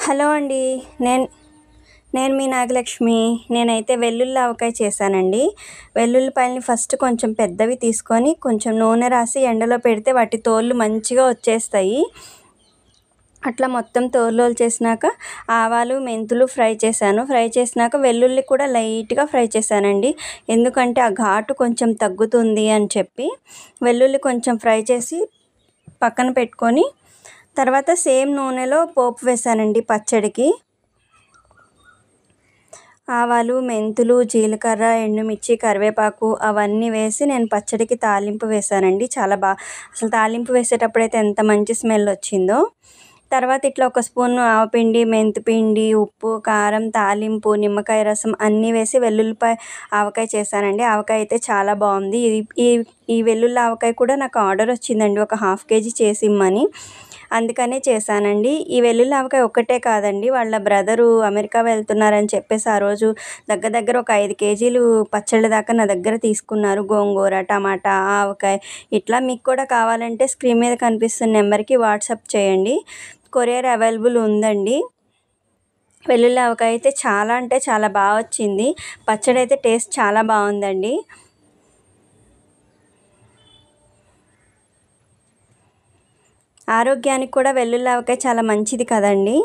Hello అండి. నేను నేను మీ నాగలక్ష్మి. నేనైతే వెల్లుల్లి ఆవకాయ చేశానండి. వెల్లుల్లిపాయలని ఫస్ట్ కొంచెం పెద్దవి తీసుకొని కొంచెం నూనె రాసి ఎండలో పెడితే వాటి తోళ్ళు మంచిగా వచ్చేస్తాయి. అట్లా మొత్తం తోలుచేసినాక ఆవాలు, మెంతులు ఫ్రై చేశాను. ఫ్రై చేసినాక వెల్లుల్లి కూడా లైట్గా ఫ్రై చేశానండి. ఎందుకంటే ఆ ఘాటు కొంచెం తగ్గుతుంది అని చెప్పి వెల్లుల్లి కొంచెం ఫ్రై చేసి పక్కన పెట్టుకొని తర్వాత సేమ్ నూనెలో పోపు వేశానండి పచ్చడికి. ఆవాలు, మెంతులు, జీలకర్ర, ఎండుమిర్చి, కరివేపాకు అవన్నీ వేసి నేను పచ్చడికి తాలింపు వేశానండి. అసలు తాలింపు వేసేటప్పుడైతే ఎంత మంచి స్మెల్ వచ్చిందో. తర్వాత ఇట్లా ఒక స్పూన్ ఆవపిండి, మెంతిపిండి, ఉప్పు, కారం, తాలింపు, నిమ్మకాయ రసం అన్నీ వేసి వెల్లుల్లిపాయ ఆవకాయ చేశానండి. ఆవకాయ అయితే చాలా బాగుంది. ఈ ఈ వెల్లుల్లి ఆవకాయ కూడా నాకు ఆర్డర్ వచ్చిందండి, ఒక 1/2 కేజీ చేసి ఇమ్మని. అందుకనే చేశానండి. ఈ వెల్లుల్లి ఆవకాయ ఒక్కటే కాదండి, వాళ్ళ బ్రదరు అమెరికా వెళ్తున్నారని చెప్పేసి ఆ రోజు దగ్గర దగ్గర ఒక 5 కేజీలు పచ్చళ్ళ దాకా నా దగ్గర తీసుకున్నారు. గోంగూర, టమాటా, ఆవకాయ ఇట్లా. మీకు కూడా కావాలంటే స్క్రీన్ మీద కనిపిస్తున్న నెంబర్కి వాట్సాప్ చేయండి, కొరియర్ అవైలబుల్ ఉందండి. వెల్లుల్లి ఆవకాయ అయితే చాలా అంటే చాలా బాగా వచ్చింది. పచ్చడి అయితే టేస్ట్ చాలా బాగుందండి. ఆరోగ్యానికి కూడా వెల్లుల్లి ఆవకాయ చాలా మంచిది కదండి.